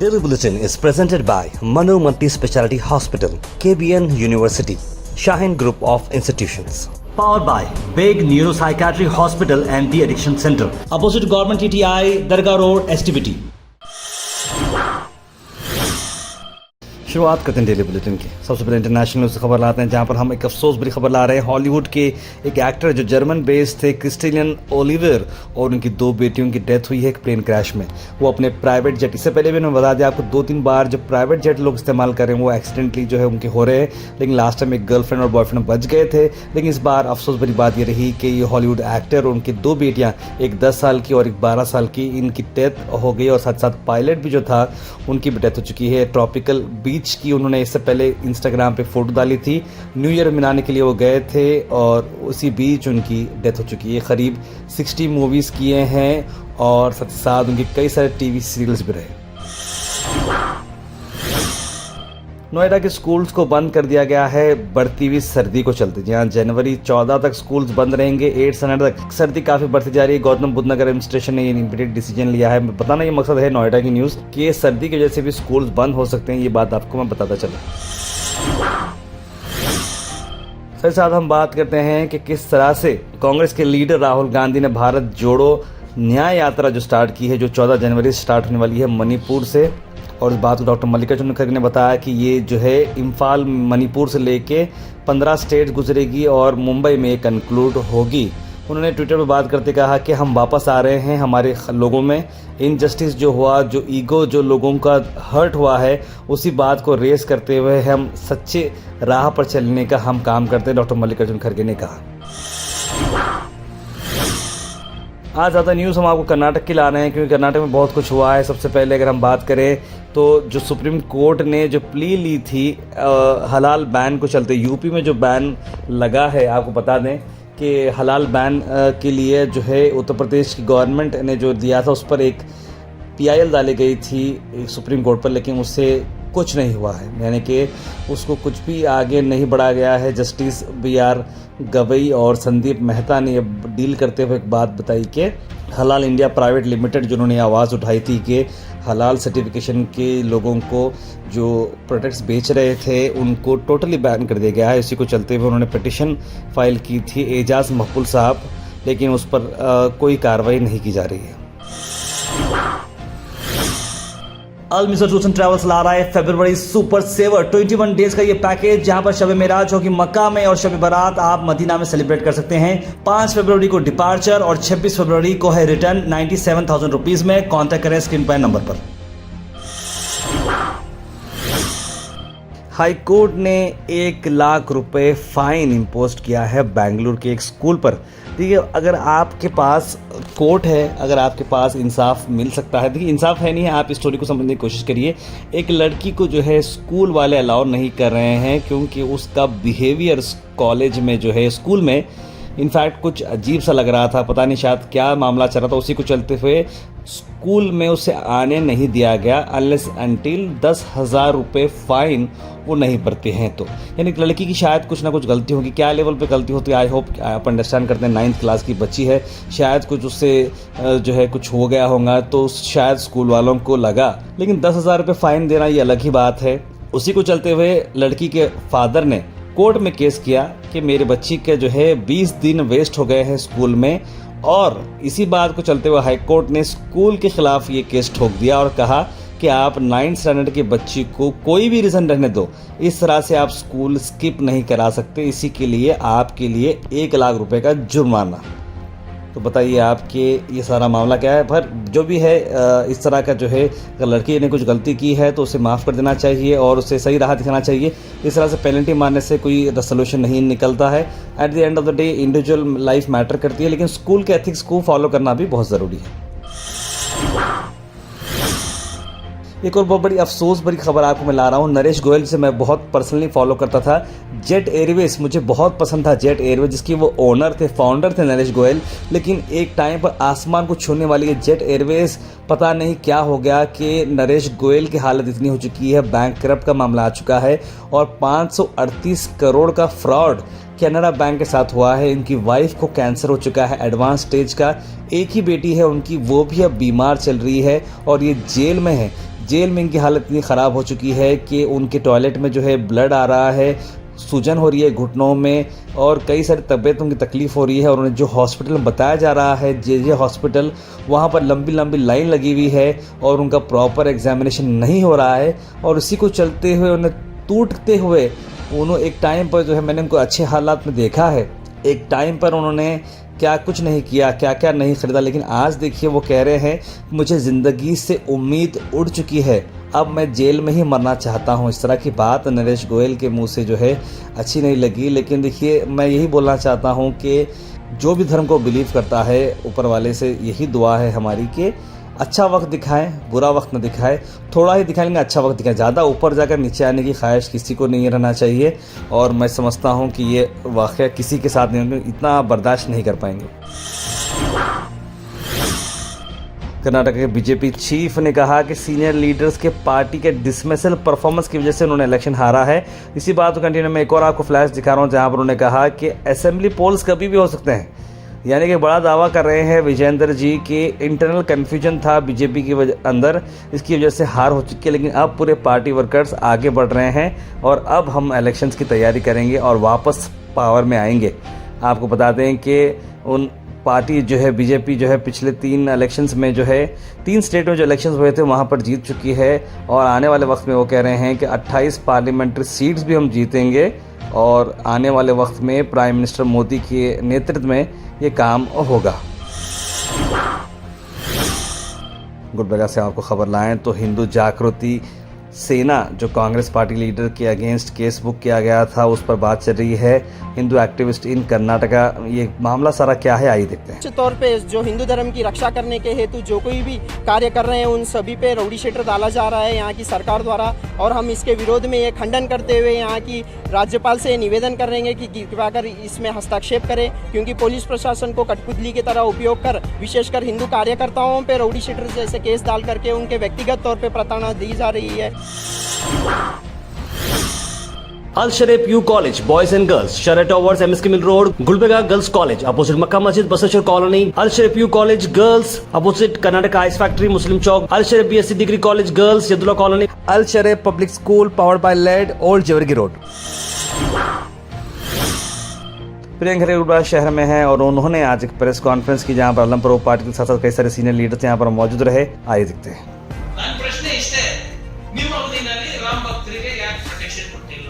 Daily Bulletin is presented by Manu Multi-Speciality Hospital, KBN University, Shaheen Group of Institutions. Powered by Big Neuropsychiatry Hospital and the Addiction Center, opposite Government TTI, Dargah Road, STBT. शुरुआत करते हैं daily bulletin की। सबसे पहले international news खबर लाते हैं, जहां पर हम एक अफसोस भरी खबर ला रहे हैं। हॉलीवुड के एक एक्टर जो जर्मन बेस्ड थे, क्रिस्टियन ओलिवर, और उनकी 2 बेटियों की डेथ हुई है एक प्लेन क्रैश में। वो अपने प्राइवेट जेट, इससे पहले भी मैंने बता दिया आपको 2-3 बार जो प्राइवेट जेट लोग इस्तेमाल कर रहे हैं वो एक्सीडेंटली जो है उनके हो रहे हैं, लेकिन लास्ट टाइम एक गर्लफ्रेंड और बॉयफ्रेंड बच गए थे। लेकिन इस बार अफसोस भरी बात ये रही कि ये हॉलीवुड एक्टर और उनकी 2 बेटियाँ, एक 10 साल की और एक 12 साल की, इनकी डेथ हो गई। और साथ साथ पायलट भी जो था उनकी भी डेथ हो चुकी है। ट्रॉपिकल बीच की उन्होंने इससे पहले इंस्टाग्राम पे फोटो डाली थी, न्यू ईयर मनाने के लिए वो गए थे और उसी बीच उनकी डेथ हो चुकी है। करीब 60 मूवीज़ किए हैं और साथ साथ उनके कई सारे टीवी सीरियल्स भी रहे। नोएडा के स्कूल्स को बंद कर दिया गया है बढ़ती हुई सर्दी को चलते। जहां जनवरी 14 तक स्कूल्स बंद रहेंगे, 8 सितंबर तक। सर्दी काफी बढ़ती जा रही है। गौतम बुद्ध नगर एडमिनिस्ट्रेशन ने ये इमीडिएट डिसीजन लिया है। बताना ये मकसद है नोएडा की न्यूज़ कि ये सर्दी की वजह से भी स्कूल्स बंद हो सकते हैं, ये बात आपको मैं बताता चला। साथ साथ हम बात करते हैं कि किस तरह से कांग्रेस के लीडर राहुल गांधी ने भारत जोड़ो न्याय यात्रा जो स्टार्ट की है, जो 14 जनवरी से स्टार्ट होने वाली है मणिपुर से। और इस बात को डॉक्टर मल्लिकार्जुन खड़गे ने बताया कि ये जो है इम्फाल मणिपुर से लेके 15 स्टेट गुजरेगी और मुंबई में कंक्लूड होगी। उन्होंने ट्विटर पर बात करते कहा कि हम वापस आ रहे हैं, हमारे लोगों में इनजस्टिस जो हुआ, जो ईगो जो लोगों का हर्ट हुआ है, उसी बात को रेस करते हुए हम सच्चे राह पर चलने का हम काम करते हैं, डॉक्टर मल्लिकार्जुन खड़गे ने कहा। आज ज़्यादा न्यूज़ हम आपको कर्नाटक की ला रहे हैं, क्योंकि कर्नाटक में बहुत कुछ हुआ है। सबसे पहले अगर हम बात करें तो जो सुप्रीम कोर्ट ने जो प्ली ली थी हलाल बैन को चलते, यूपी में जो बैन लगा है, आपको बता दें कि हलाल बैन के लिए जो है उत्तर प्रदेश की गवर्नमेंट ने जो दिया था उस पर एक PIL डाली गई थी सुप्रीम कोर्ट पर, लेकिन उससे कुछ नहीं हुआ है, यानी कि उसको कुछ भी आगे नहीं बढ़ाया गया है। जस्टिस BR गवई और संदीप मेहता ने ये डील करते हुए एक बात बताई कि हलाल इंडिया प्राइवेट लिमिटेड, जिन्होंने आवाज़ उठाई थी कि हलाल सर्टिफिकेशन के लोगों को जो प्रोडक्ट्स बेच रहे थे उनको टोटली बैन कर दिया गया है। इसी को चलते हुए उन्होंने पिटिशन फाइल की थी एजाज मकबूल साहब, लेकिन उस पर कोई कार्रवाई नहीं की जा रही है। अल मिसर टूर्स एंड ट्रैवल्स ला रहा है फरवरी सुपर सेवर 21 डेज का ये पैकेज, जहां पर शब मेराज होगी मक्का में और शब बारात आप मदीना में सेलिब्रेट कर सकते हैं। 5 फरवरी को डिपार्चर और 26 फरवरी को है रिटर्न 97,000 रुपीज में। कॉन्टैक्ट करें स्क्रीन पर नंबर पर। हाई कोर्ट ने 1 लाख रुपए फाइन इम्पोज किया है बेंगलुरु के एक स्कूल पर। देखिए, अगर आपके पास कोर्ट है, अगर आपके पास इंसाफ मिल सकता है, देखिए इंसाफ है नहीं है, आप इस स्टोरी को समझने की कोशिश करिए। एक लड़की को जो है स्कूल वाले अलाउ नहीं कर रहे हैं क्योंकि उसका बिहेवियर कॉलेज में जो है, स्कूल में इनफैक्ट कुछ अजीब सा लग रहा था। पता नहीं शायद क्या मामला चल रहा था, उसी को चलते हुए स्कूल में उसे आने नहीं दिया गया अनलेस अनटिल 10,000 रुपये फाइन वो नहीं भरते हैं तो। यानी लड़की की शायद कुछ ना कुछ गलती होगी, क्या लेवल पे गलती होती है आई होप आप अंडरस्टैंड करते हैं। 9th क्लास की बच्ची है, शायद कुछ उससे जो है कुछ हो गया होगा तो शायद स्कूल वालों को लगा, लेकिन 10,000 रुपये फ़ाइन देना ये अलग ही बात है। उसी को चलते हुए लड़की के फादर ने कोर्ट में केस किया कि मेरे बच्ची के जो है 20 दिन वेस्ट हो गए हैं स्कूल में, और इसी बात को चलते हुए हाई कोर्ट ने स्कूल के खिलाफ ये केस ठोक दिया और कहा कि आप 9th स्टैंडर्ड की बच्ची को कोई भी रीज़न रहने दो, इस तरह से आप स्कूल स्किप नहीं करा सकते। इसी के लिए आपके लिए 1 लाख रुपए का जुर्माना। तो बताइए आपके ये सारा मामला क्या है। पर जो भी है इस तरह का जो है, अगर लड़की ने कुछ गलती की है तो उसे माफ़ कर देना चाहिए और उसे सही राह दिखाना चाहिए। इस तरह से पेनल्टी मारने से कोई सोल्यूशन नहीं निकलता है। At the end of the day individual life matter करती है, लेकिन स्कूल के एथिक्स को फॉलो करना भी बहुत ज़रूरी है। एक और बहुत बड़ी अफसोस भरी खबर आपको मैं ला रहा हूँ। नरेश गोयल से मैं बहुत पर्सनली फॉलो करता था। जेट एयरवेज मुझे बहुत पसंद था, जेट एयरवेज जिसकी वो ओनर थे, फाउंडर थे नरेश गोयल। लेकिन एक टाइम पर आसमान को छूने वाली ये जेट एयरवेज, पता नहीं क्या हो गया कि नरेश गोयल की हालत इतनी हो चुकी है, बैंकक्रप्ट का मामला आ चुका है और 538 करोड़ का फ्रॉड कैनरा बैंक के साथ हुआ है। इनकी वाइफ को कैंसर हो चुका है एडवांस स्टेज का। एक ही बेटी है उनकी, वो भी अब बीमार चल रही है और ये जेल में है। जेल में इनकी हालत इतनी ख़राब हो चुकी है कि उनके टॉयलेट में जो है ब्लड आ रहा है, सूजन हो रही है घुटनों में और कई सारी तबीयत उनकी तकलीफ़ हो रही है। और उन्हें जो हॉस्पिटल में बताया जा रहा है जे हॉस्पिटल, वहाँ पर लंबी लंबी लाइन लगी हुई है और उनका प्रॉपर एग्जामिनेशन नहीं हो रहा है। और इसी को चलते हुए उन्हें टूटते हुए उन्होंने एक टाइम पर जो है मैंने उनको अच्छे हालात में देखा है, एक टाइम पर उन्होंने क्या कुछ नहीं किया, क्या क्या नहीं ख़रीदा, लेकिन आज देखिए वो कह रहे हैं मुझे ज़िंदगी से उम्मीद उड़ चुकी है, अब मैं जेल में ही मरना चाहता हूँ। इस तरह की बात नरेश गोयल के मुंह से जो है अच्छी नहीं लगी। लेकिन देखिए मैं यही बोलना चाहता हूँ कि जो भी धर्म को बिलीव करता है, ऊपर वाले से यही दुआ है हमारी कि अच्छा वक्त दिखाएं, बुरा वक्त न दिखाएं, थोड़ा ही दिखाएंगे अच्छा वक्त दिखाएं। ज़्यादा ऊपर जाकर नीचे आने की ख्वाहिश किसी को नहीं रहना चाहिए। और मैं समझता हूं कि ये वाक़या किसी के साथ नहीं होगा, इतना बर्दाश्त नहीं कर पाएंगे। कर्नाटक के बीजेपी चीफ ने कहा कि सीनियर लीडर्स के पार्टी के डिसमिसल परफॉर्मेंस की वजह से उन्होंने इलेक्शन हारा है। इसी बात को कंटिन्यू में एक और आपको फ्लैश दिखा रहा हूँ जहाँ पर उन्होंने कहा कि असेंबली पोल्स कभी भी हो सकते हैं। यानी कि बड़ा दावा कर रहे हैं विजेंद्र जी कि इंटरनल कन्फ्यूजन था बीजेपी की अंदर, इसकी वजह से हार हो चुकी है। लेकिन अब पूरे पार्टी वर्कर्स आगे बढ़ रहे हैं और अब हम इलेक्शंस की तैयारी करेंगे और वापस पावर में आएंगे। आपको बता दें कि उन पार्टी जो है बीजेपी जो है पिछले 3 इलेक्शंस में जो है 3 स्टेट में जो इलेक्शंस हुए थे वहाँ पर जीत चुकी है। और आने वाले वक्त में वो कह रहे हैं कि 28 पार्लियामेंट्री सीट्स भी हम जीतेंगे और आने वाले वक्त में प्राइम मिनिस्टर मोदी के नेतृत्व में ये काम होगा। गुलबर्गा से आपको खबर लाएं तो हिंदू जागृति सेना जो कांग्रेस पार्टी लीडर के अगेंस्ट केस बुक किया गया था उस पर बात चल रही है। हिंदू एक्टिविस्ट इन कर्नाटका, ये मामला सारा क्या है आइए देखते हैं। निश्चित तौर पे जो हिंदू धर्म की रक्षा करने के हेतु जो कोई भी कार्य कर रहे हैं उन सभी पे राउडी शीटर डाला जा रहा है यहाँ की सरकार द्वारा। और हम इसके विरोध में ये खंडन करते हुए यहाँ की राज्यपाल से निवेदन कर रहे हैं कि कृपया कर इसमें हस्तक्षेप करें, क्योंकि पुलिस प्रशासन को कठपुतली की तरह उपयोग कर विशेषकर हिंदू कार्यकर्ताओं पे राउडी शीटर जैसे केस डाल करके उनके व्यक्तिगत तौर पे प्रताड़ना दी जा रही है। Al Sharif U College, Boys and Girls, Sharia Towers, MSK Mill Road, Gulbarga Girls College, opposite Makkah Masjid, Basachar Colony. Al Sharif U College Girls, opposite Karnataka Ice Factory, Muslim Chowk. Al Sharif BSc Degree College Girls, Yadullah Colony. Al Sharif Public School powered by LED, Old Jawargi Road. Priyanka Gulbarga शहर में है और उन्होंने आज एक press conference की जहां पर अलमपुर पार्टी के साथ कई सारे सीनियर लीडर्स यहाँ पर मौजूद रहे। आइए देखते हैं। प्रश्न इष्टे ನಿಮ್ಮ ಅವಧಿನಲ್ಲಿ ರಾಮ ಭಕ್ತರಿಗೆ ಯಾಕೆ ಪ್ರೊಟೆಕ್ಷನ್ ಕೊಟ್ಟಿಲ್ಲ?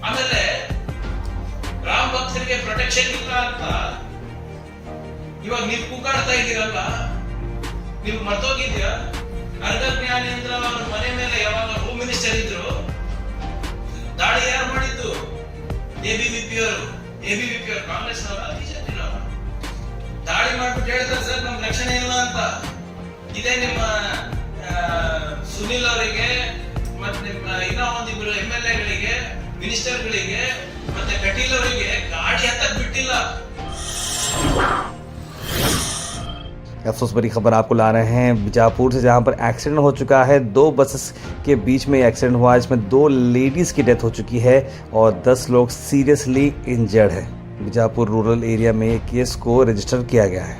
ಆಮೇಲೆ ರಾಮ ಭಕ್ತರಿಗೆ ಪ್ರೊಟೆಕ್ಷನ್ ಇಲ್ಲ ಅಂತ ಇವಾಗ ನೀವು ಕೂಗಾಡ್ತಾ ಇದ್ದೀರಲ್ಲ, ನೀವು ಮರ್ತೋಗಿದ್ದೀರಾ? ಅರ್ಧ ಜ್ಞಾನೇಂದ್ರ ಅವರ ಮನೆ ಮೇಲೆ ಯಾವಾಗ ಹೋಮ್ ಮಿನಿಸ್ಟರ್ ಇದ್ರು ದಾಳಿ ಯಾರು ಮಾಡಿದ್ದು? ಎಬಿವಿಪಿ ಅವರು ಕಾಂಗ್ರೆಸ್ ಅವರ ಬಿಜೆಪಿ ಅವರು ದಾಳಿ ಮಾಡ್ಬಿಟ್ಟು ಹೇಳ್ತಾರೆ ಸರ್ ನಮ್ಗೆ ರಕ್ಷಣೆ ಇಲ್ಲ ಅಂತ। ಇದೇ ನಿಮ್ಮ ಸುನಿಲ್ ಅವರಿಗೆ ಮತ್ತೆ ನಿಮ್ಮ ಇನ್ನೂ ಒಂದಿಬ್ಬರು MLA ಗಳಿಗೆ, ಮಿನಿಸ್ಟರ್ಗಳಿಗೆ ಮತ್ತೆ ಕಟೀಲ್ ಅವರಿಗೆ ಗಾಡಿ ಹತ್ತಕ್ बिटिಲ್ಲ। अफसोस भरी खबर आपको ला रहे हैं बीजापुर से जहां पर एक्सीडेंट हो चुका है। 2 बसेस के बीच में एक्सीडेंट हुआ, इसमें 2 लेडीज़ की डेथ हो चुकी है और 10 लोग सीरियसली इंजर्ड है। बीजापुर रूरल एरिया में केस को रजिस्टर किया गया है।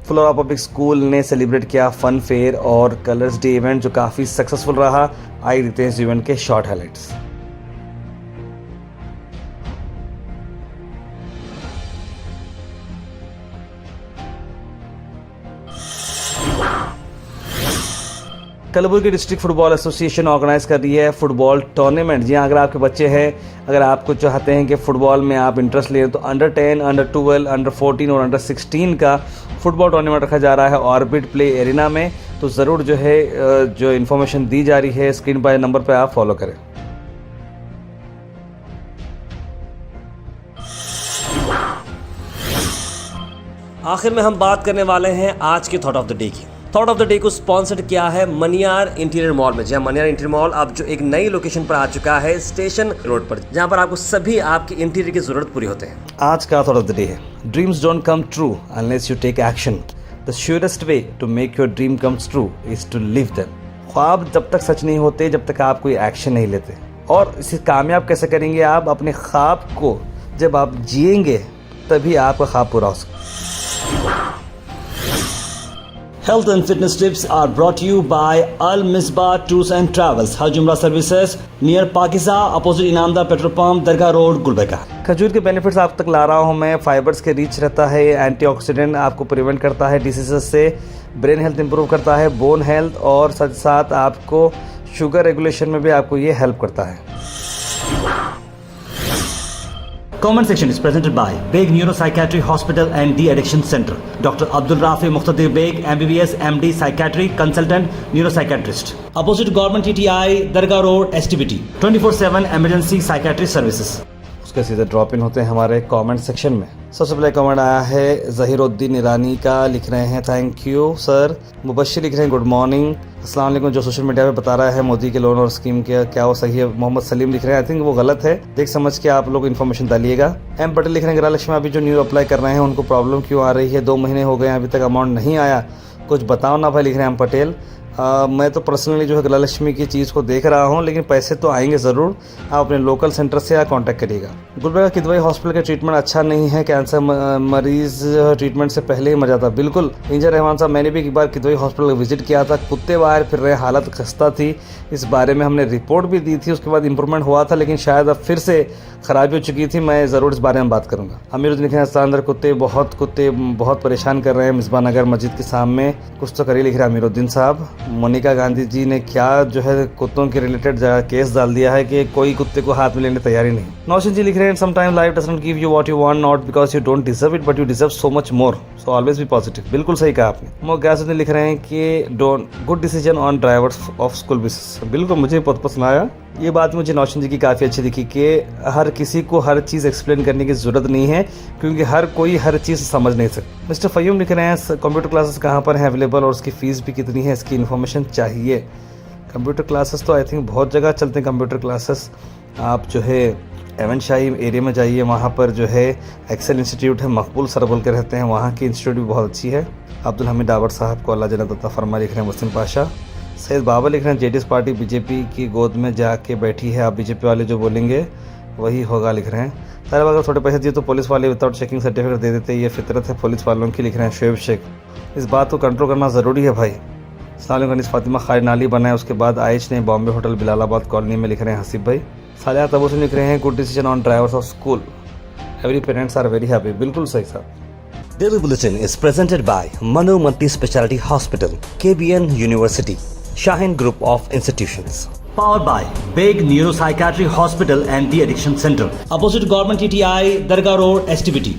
फ्लोरा पब्लिक स्कूल ने सेलिब्रेट किया फन फेयर और कलर्स डे इवेंट जो काफ़ी सक्सेसफुल रहा। आइए देखते हैं इस इवेंट के short highlights. Kalaburagi district football association organise कर रही है फुटबॉल टूर्नामेंट। जी हाँ, अगर आपके बच्चे हैं, अगर आपको चाहते हैं कि फुटबॉल में आप इंटरेस्ट लें तो अंडर 10, अंडर 12, अंडर 14 और अंडर 16 का फुटबॉल टूर्नामेंट रखा जा रहा है ऑर्बिट प्ले एरिना में। तो ज़रूर जो है जो इन्फॉर्मेशन दी जा रही है स्क्रीन पर नंबर पर आप फॉलो करें। आखिर में हम बात करने वाले हैं आज के थॉट ऑफ द डे की। थॉट ऑफ द डे को स्पॉन्सर्ड किया है मनियार इंटीरियर मॉल में। जहाँ मनियार इंटीरियर मॉल अब जो एक नई लोकेशन पर आ चुका है स्टेशन रोड पर, जहाँ पर आपको सभी आपकी इंटीरियर की जरूरत पूरी होते हैं। आज का थॉट ऑफ द डे है dreams don't come true unless you take action. The surest way to make your dream comes true is to live them. ख्वाब जब तक सच नहीं होते जब तक आप कोई एक्शन नहीं लेते। और इसे कामयाब कैसे करेंगे आप? अपने ख्वाब को जब आप जिएंगे तभी आपका ख्वाब पूरा हो सकता है। Health and fitness tips are brought to you by Al Misbah Tours and Travels, Hajj Umrah Services, near Pakiza, opposite Inamda Petrol Pump, Dargah Road, Gulbarga। खजूर के बेनिफिट्स आप तक ला रहा हूँ मैं। फाइबर्स के रिच रहता है, एंटीऑक्सीडेंट आपको प्रिवेंट करता है डिसीजेस से, ब्रेन हेल्थ इंप्रूव करता है, बोन हेल्थ, और साथ साथ आपको शुगर रेगुलेशन में भी आपको ये हेल्प करता है। Comment section is presented by Beg Neuropsychiatry Hospital and De-Addiction Center. Dr. Abdul Rafi Muqtadir Beg, MBBS, MD, Psychiatry, Consultant, Neuropsychiatrist. Opposite Government TTI, Dargah Road, STBT. 24/7 Emergency Psychiatry Services. उसके सीधे drop in होते हैं हमारे comment section में। सबसे पहले comment आया है ज़हीरुद्दीन ईरानी का, लिख रहे हैं थैंक यू सर। मुबश्शिर लिख रहे हैं गुड मॉर्निंग, अस्सलाम वालेकुम। जो सोशल मीडिया पे बता रहा है मोदी के लोन और स्कीम के क्या वो सही है? मोहम्मद सलीम लिख रहे हैं आई थिंक वो गलत है, देख समझ के आप लोग इन्फॉर्मेशन डालिएगा। एम पटेल लिख रहे हैं गृहलक्ष्मी अभी जो न्यू अप्लाई कर रहे हैं उनको प्रॉब्लम क्यों आ रही है? 2 महीने हो गए अभी तक अमाउंट नहीं आया, कुछ बताओ ना भाई, लिख रहे हैं एम पटेल। मैं तो पर्सनली जो है गृहलक्ष्मी की चीज़ को देख रहा हूं, लेकिन पैसे तो आएंगे ज़रूर। आप अपने लोकल सेंटर से या कांटेक्ट करिएगा। गुलबर्गा किदवई हॉस्पिटल का ट्रीटमेंट अच्छा नहीं है, कैंसर मरीज ट्रीटमेंट से पहले ही मर जाता। बिल्कुल इंजर रहमान साहब, मैंने भी एक बार किदवई हॉस्पिटल विजिट किया था, कुत्ते बाहर फिर रहे, हालत खस्ता थी। इस बारे में हमने रिपोर्ट भी दी थी, उसके बाद इंप्रूवमेंट हुआ था, लेकिन शायद अब फिर से खराबी हो चुकी थी। मैं ज़रूर इस बारे में बात करूँगा। अमीरुद्दीन लिख रहे हैं अंदर कुत्ते बहुत परेशान कर रहे हैं मिसबा नगर मस्जिद के सामने, कुछ तो करिए, लिख रहे हैं अमीरुद्दीन साहब। मोनिका गांधी जी ने क्या जो है कुत्तों के रिलेटेड केस डाल दिया है कि कोई कुत्ते को हाथ में लेने तैयारी नहीं। नौशिन जी लिख रहे हैं sometime life doesn't give you what you want, not because you don't deserve it but you deserve so much more, so always be positive. बिल्कुल सही कहा आपने। मोगैसुद्दीन लिख रहे हैं कि don't good decision on drivers of school buses. बिल्कुल मुझे बहुत पसंद आया ये बात, मुझे नौशिन जी की काफ़ी अच्छी दिखी कि हर किसी को हर चीज़ एक्सप्लेन करने की ज़रूरत नहीं है, क्योंकि हर कोई हर चीज़ समझ नहीं सकता। मिस्टर फयूम लिख रहे हैं कंप्यूटर क्लासेस कहाँ पर हैं अवेलेबल और उसकी फ़ीस भी कितनी है, इसकी इन्फॉर्मेशन चाहिए। कंप्यूटर क्लासेस तो आई थिंक बहुत जगह चलते हैं कंप्यूटर क्लासेस। आप जो है एवन शाही एरिया में जाइए, वहाँ पर जो है एक्सेल इंस्टीट्यूट है, मकबूल सर बोल के रहते हैं, वहाँ की इंस्टीट्यूट भी बहुत अच्छी है। अब्दुल हमीद डावर साहब को अल्लाह जन्नत अता फरमा, लिख रहे हैं वसीम पाशा। सैयद बाबा लिख रहे हैं जेडीएस पार्टी बीजेपी की गोद में जाके बैठी है, आप बीजेपी वाले जो बोलेंगे वही होगा, लिख रहे हैं। सारे अगर थोड़े पैसे दिए तो पुलिस वाले विदाउट चेकिंग सर्टिफिकेट दे देते, ये फितरत है पुलिस वालों की, लिख रहे हैं शोएब शेख। इस बात को कंट्रोल करना ज़रूरी है भाई। सालिम फातिमा खालिद नाली बनाए, उसके बाद आइश ने बॉम्बे होटल बिलालाबाद कॉलोनी में, लिख रहे हैं हसीब भाई। सालिया तबूस लिख रहे हैं good decision on drivers of school, every parents are very happy. बिल्कुल सही साहब। Daily Bulletin is presented by Manu Multi Speciality Hospital, KBN University, Shaheen Group of Institutions. Powered by Beg Neuropsychiatry Hospital and De-Addiction Center, opposite Government TTI, Dargah Road, STBT.